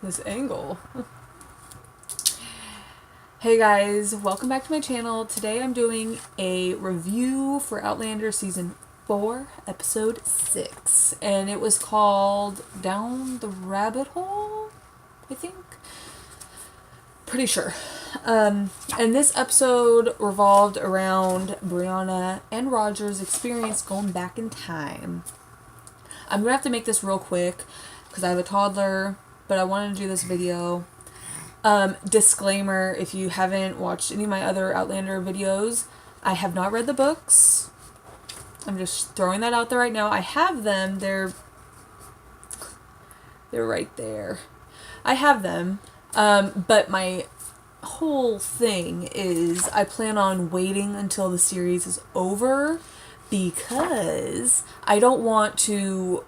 This angle. Hey guys, welcome back to my channel. Today I'm doing a review for Outlander Season 4, Episode 6. And it was called Down the Rabbit Hole, I think. Pretty sure. And this episode revolved around Brianna and Roger's experience going back in time. I'm going to have to make this real quick because I have a toddler, but I wanted to do this video. Disclaimer, if you haven't watched any of my other Outlander videos, I have not read the books. I'm just throwing that out there right now. I have them. They're right there. I have them. But my whole thing is I plan on waiting until the series is over because I don't want to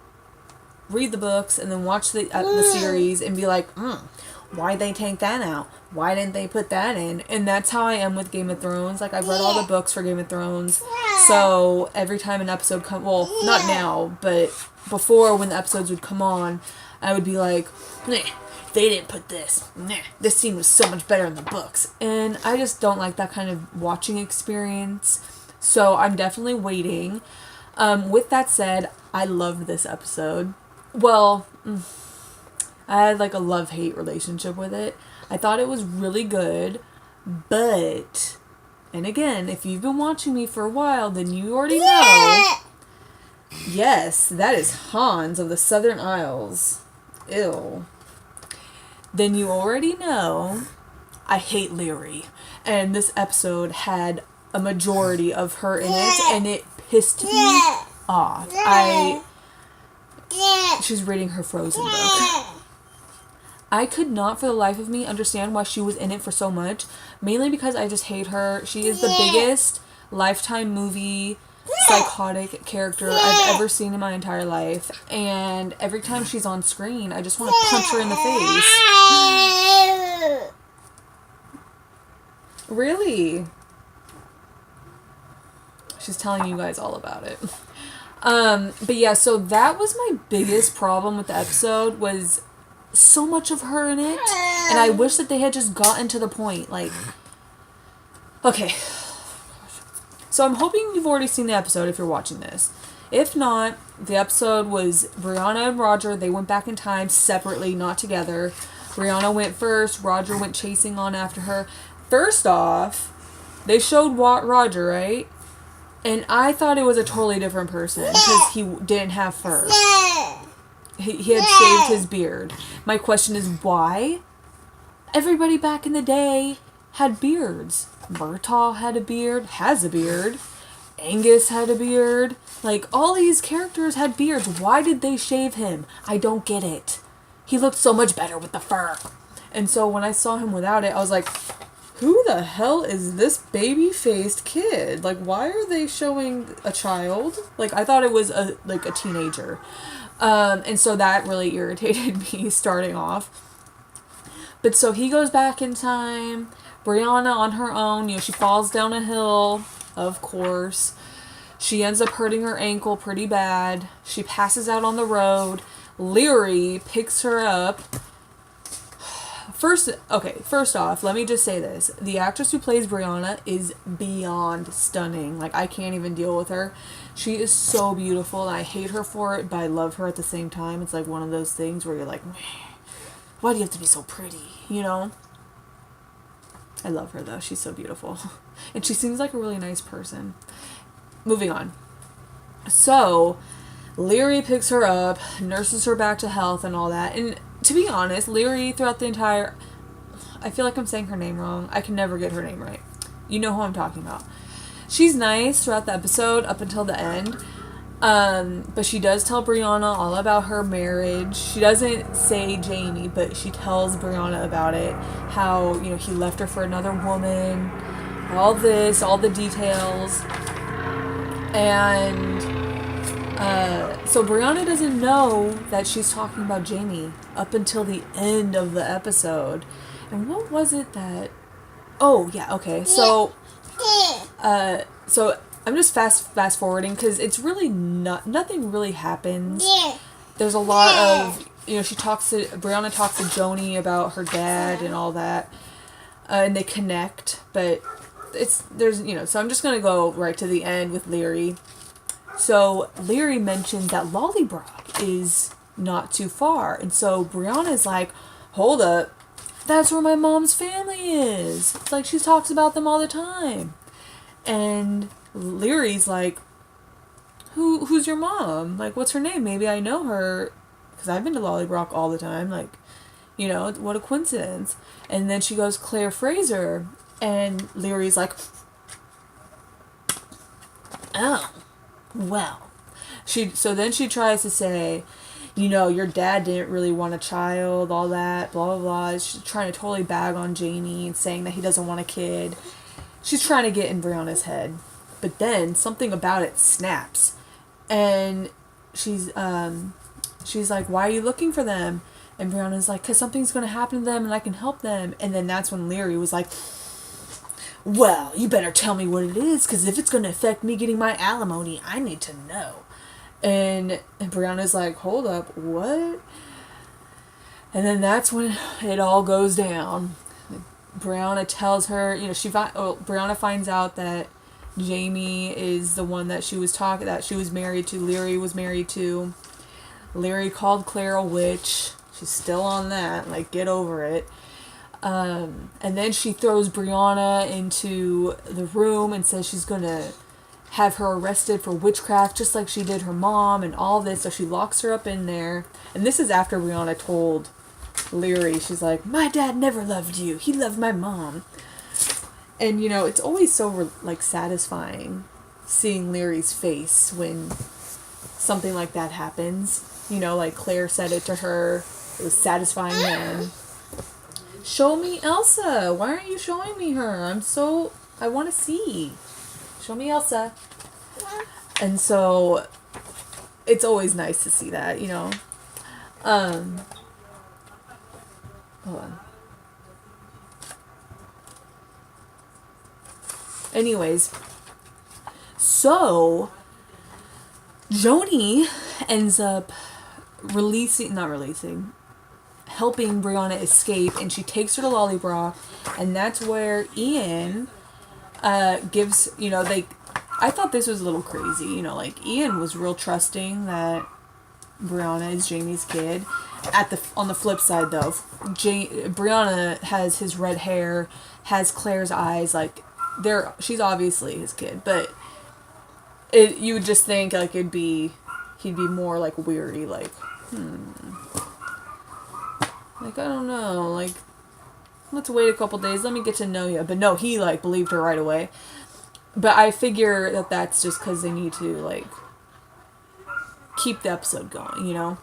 read the books and then watch the series and be like, why'd they take that out? Why didn't they put that in? And that's how I am with Game of Thrones. Like, I've read all the books for Game of Thrones. So every time an episode comes, well, not now, but before when the episodes would come on, I would be like, nah, they didn't put this. Nah, this scene was so much better in the books. And I just don't like that kind of watching experience. So I'm definitely waiting. With that said, I loved this episode. Well, I had like a love-hate relationship with it. I thought it was really good, but, and again, if you've been watching me for a while, then you already know. Yes, that is Hans of the Southern Isles. Ew. Then you already know I hate Leary. And this episode had a majority of her in it, and it pissed me off. She's reading her Frozen book. I could not for the life of me understand why she was in it for so much. Mainly because I just hate her. She is the biggest Lifetime movie psychotic character I've ever seen in my entire life. And every time she's on screen, I just want to punch her in the face. Really? She's telling you guys all about it. But yeah, so that was my biggest problem with the episode, was so much of her in it, and I wish that they had just gotten to the point. Like, okay, so I'm hoping you've already seen the episode if you're watching this. If not, the episode was Brianna and Roger. They went back in time separately, not together. Brianna went first, Roger went chasing on after her. First off, they showed Roger, right? And I thought it was a totally different person because he didn't have fur. He had shaved his beard. My question is, why? Everybody back in the day had beards. Murtaugh had a beard, has a beard. Angus had a beard. Like, all these characters had beards. Why did they shave him? I don't get it. He looked so much better with the fur. And so when I saw him without it, I was like, who the hell is this baby-faced kid? Like, why are they showing a child? Like, I thought it was a teenager. And so that really irritated me starting off. But so he goes back in time. Brianna on her own, she falls down a hill, of course. She ends up hurting her ankle pretty bad. She passes out on the road. Leary picks her up. First off, let me just say this. The actress who plays Brianna is beyond stunning. Like, I can't even deal with her. She is so beautiful, and I hate her for it, but I love her at the same time. It's like one of those things where you're like, why do you have to be so pretty, you know? I love her, though. She's so beautiful. And she seems like a really nice person. Moving on. So, Leary picks her up, nurses her back to health and all that, and to be honest, Leary throughout the entire... I feel like I'm saying her name wrong. I can never get her name right. You know who I'm talking about. She's nice throughout the episode up until the end. But she does tell Brianna all about her marriage. She doesn't say Jamie, but she tells Brianna about it. How, he left her for another woman. All this, all the details. And... so Brianna doesn't know that she's talking about Jamie up until the end of the episode. And what was it that... Oh, yeah, okay. So I'm just fast forwarding because it's really nothing really happens. There's a lot of Brianna talks to Joni about her dad and all that, and they connect, but so I'm just gonna go right to the end with Leary. So Leary mentioned that Lollybrock is not too far, and so Brianna's like, hold up, that's where my mom's family is. It's like she talks about them all the time. And Leary's like, who's your mom? Like, what's her name? Maybe I know her, because I've been to Lollybrock all the time. Like, what a coincidence. And then she goes, Claire Fraser. And Leary's like, oh, well. So then she tries to say, your dad didn't really want a child, all that, blah, blah, blah. She's trying to totally bag on Jamie and saying that he doesn't want a kid. She's trying to get in Brianna's head. But then something about it snaps. And she's like, why are you looking for them? And Brianna's like, because something's going to happen to them and I can help them. And then that's when Leary was like, well, you better tell me what it is, because if it's going to affect me getting my alimony, I need to know. And Brianna's like, hold up, what? And then that's when it all goes down. Brianna tells her, Brianna finds out that Jamie is the one that she was married to, Leary was married to. Leary called Claire a witch. She's still on that, like, get over it. And then she throws Brianna into the room and says she's gonna have her arrested for witchcraft, just like she did her mom and all this. So she locks her up in there. And this is after Brianna told Leary, she's like, my dad never loved you. He loved my mom. And, it's always so, satisfying seeing Leary's face when something like that happens. Like Claire said it to her. It was satisfying then. Show me Elsa. Why aren't you showing me her? I want to see. Show me Elsa. And so, it's always nice to see that, Hold on. Anyways, so Joni ends up helping Brianna escape, and she takes her to Lollybrock, and that's where Ian gives, I thought this was a little crazy, Ian was real trusting that Brianna is Jamie's kid. On the flip side, though, Brianna has his red hair, has Claire's eyes, she's obviously his kid, but you would just think, he'd be more, weary, I don't know, let's wait a couple days, let me get to know you. But no, he, believed her right away. But I figure that that's just because they need to, keep the episode going,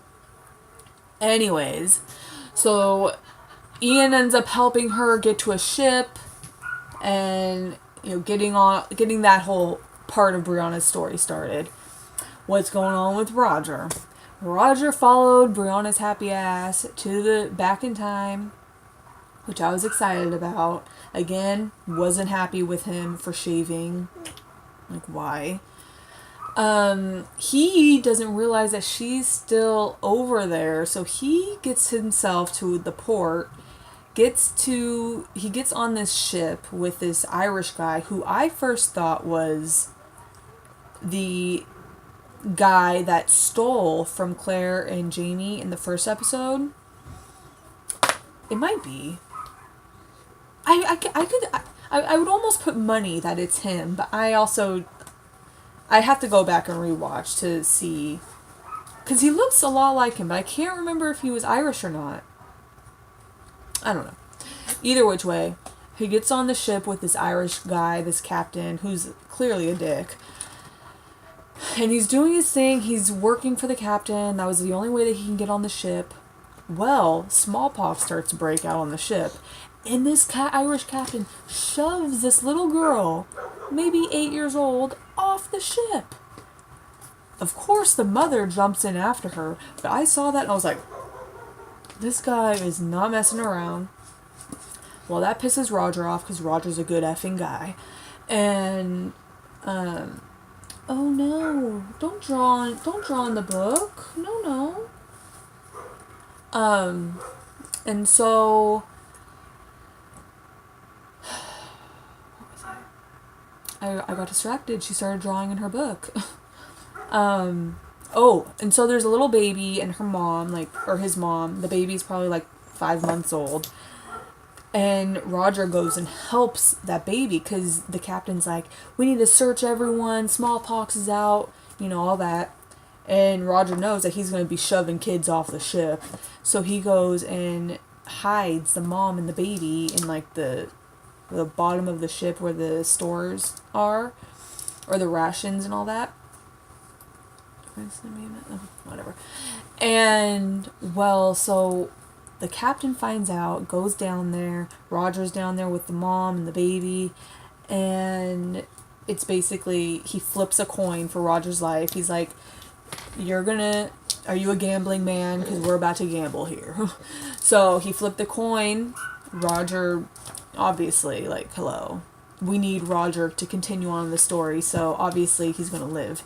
Anyways, so Ian ends up helping her get to a ship and, getting that whole part of Brianna's story started. What's going on with Roger? Roger followed Brianna's happy ass back in time, which I was excited about. Again, wasn't happy with him for shaving. Why? He doesn't realize that she's still over there, so he gets himself to the port, he gets on this ship with this Irish guy who I first thought was the guy that stole from Claire and Jamie in the first episode. It might be. I would almost put money that it's him, but I have to go back and rewatch to see, because he looks a lot like him, but I can't remember if he was Irish or not. I don't know. Either which way, he gets on the ship with this Irish guy, this captain, who's clearly a dick. And he's doing his thing. He's working for the captain. That was the only way that he can get on the ship. Well, smallpox starts to break out on the ship. And this Irish captain shoves this little girl, maybe 8 years old, off the ship. Of course, the mother jumps in after her. But I saw that and I was like, this guy is not messing around. Well, that pisses Roger off because Roger's a good effing guy. And, oh no, don't draw on the book. No. And so I got distracted. She started drawing in her book. Oh, and so there's a little baby and her mom, like, or his mom. The baby's probably like 5 months old. And Roger goes and helps that baby because the captain's like, we need to search everyone. Smallpox is out, you know, all that. And Roger knows that he's going to be shoving kids off the ship. So he goes and hides the mom and the baby in like the bottom of the ship where the stores are, or the rations and all that. Whatever. And, well, so the captain finds out, goes down there. Roger's down there with the mom and the baby. And it's basically, he flips a coin for Roger's life. He's like, are you a gambling man? Because we're about to gamble here. So he flipped the coin. Roger, obviously, like, hello. We need Roger to continue on the story. So obviously he's going to live.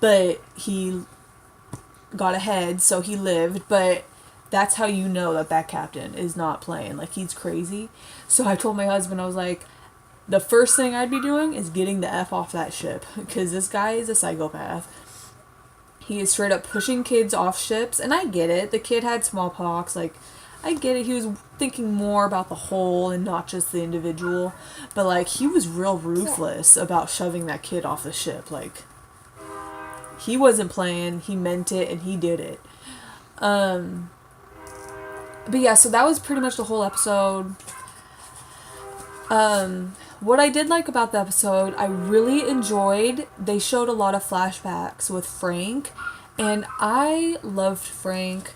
But he got ahead, so he lived. But that's how you know that captain is not playing. Like, he's crazy. So I told my husband, I was like, the first thing I'd be doing is getting the F off that ship. Because this guy is a psychopath. He is straight up pushing kids off ships. And I get it. The kid had smallpox. Like, I get it. He was thinking more about the whole and not just the individual. But, like, he was real ruthless about shoving that kid off the ship. Like, he wasn't playing, he meant it, and he did it. But yeah, so that was pretty much the whole episode. What I did like about the episode, I really enjoyed, they showed a lot of flashbacks with Frank, and I loved Frank.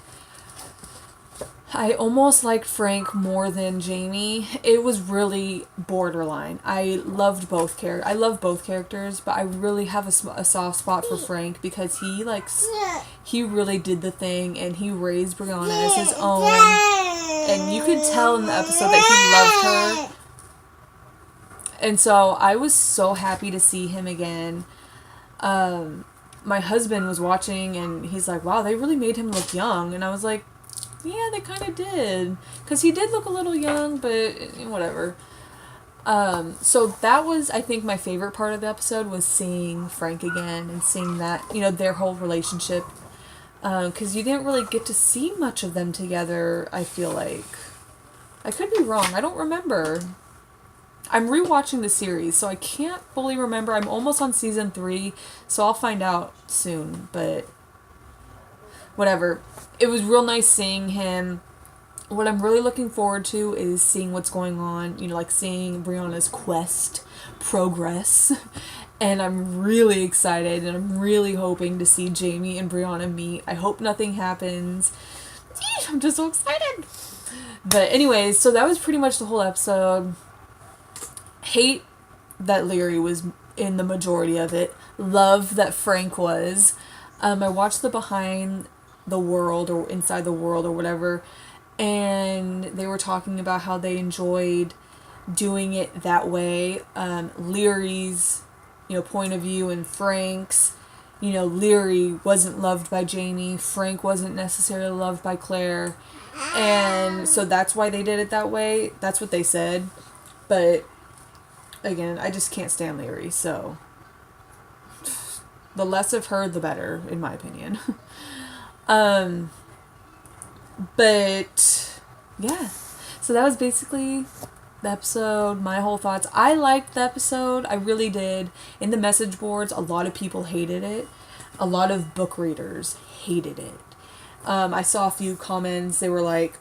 I almost liked Frank more than Jamie. It was really borderline. I loved both characters. I love both characters, but I really have a soft spot for Frank because he really did the thing and he raised Brianna as his own. And you could tell in the episode that he loved her. And so I was so happy to see him again. My husband was watching and he's like, wow, they really made him look young. And I was like, yeah, they kind of did. Because he did look a little young, but whatever. So that was, I think, my favorite part of the episode was seeing Frank again and seeing that, you know, their whole relationship. Because you didn't really get to see much of them together, I feel like. I could be wrong. I don't remember. I'm rewatching the series, so I can't fully remember. I'm almost on season 3, so I'll find out soon, but whatever. It was real nice seeing him. What I'm really looking forward to is seeing what's going on, you know, like seeing Brianna's quest progress. And I'm really excited and I'm really hoping to see Jamie and Brianna meet. I hope nothing happens. I'm just so excited. But anyways, so that was pretty much the whole episode. Hate that Leary was in the majority of it. Love that Frank was. I watched the Behind the World or Inside the World or whatever, and they were talking about how they enjoyed doing it that way. Leary's, you know, point of view and Frank's, you know, Leary wasn't loved by Jamie, Frank wasn't necessarily loved by Claire, and so that's why they did it that way. That's what they said. But again, I just can't stand Leary, so the less of her, the better, in my opinion. But yeah, so that was basically the episode, my whole thoughts. I liked the episode, I really did. In the message boards, a lot of people hated it. A lot of book readers hated it. I saw a few comments, they were like,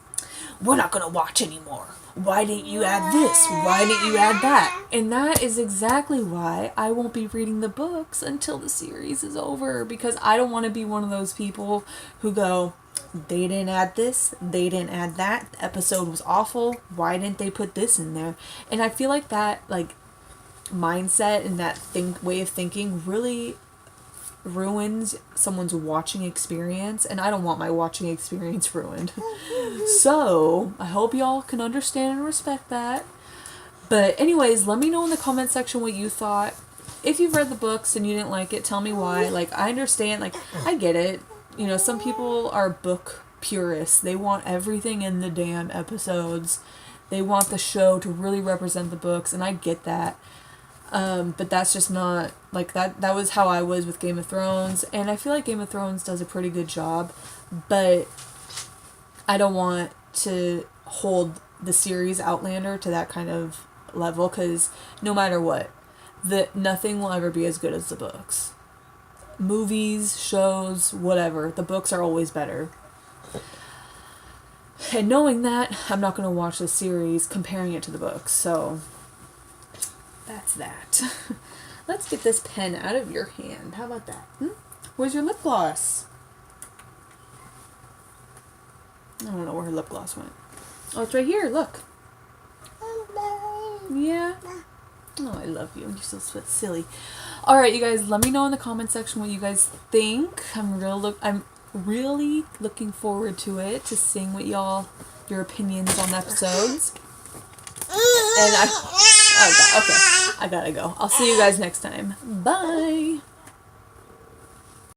we're not gonna watch anymore. Why didn't you add this? Why didn't you add that? And that is exactly why I won't be reading the books until the series is over. Because I don't want to be one of those people who go, they didn't add this, they didn't add that, the episode was awful, why didn't they put this in there? And I feel like that, like, mindset and that way of thinking really ruins someone's watching experience, and I don't want my watching experience ruined. So I hope y'all can understand and respect that. But anyways, let me know in the comment section what you thought. If you've read the books and you didn't like it, tell me why. Like, I understand, like, I get it. You know, some people are book purists. They want everything in the damn episodes. They want the show to really represent the books, and I get that. But that's just not, like, that was how I was with Game of Thrones, and I feel like Game of Thrones does a pretty good job, but I don't want to hold the series Outlander to that kind of level, because no matter what, nothing will ever be as good as the books. Movies, shows, whatever, the books are always better. And knowing that, I'm not going to watch the series comparing it to the books, so that's that. Let's get this pen out of your hand. How about that? Where's your lip gloss? I don't know where her lip gloss went. Oh, it's right here. Look. Yeah. Oh, I love you. You're so silly. All right, you guys. Let me know in the comment section what you guys think. I'm really looking forward to it, to seeing what your opinions on the episodes. And oh God, okay. I gotta go. I'll see you guys next time. Bye.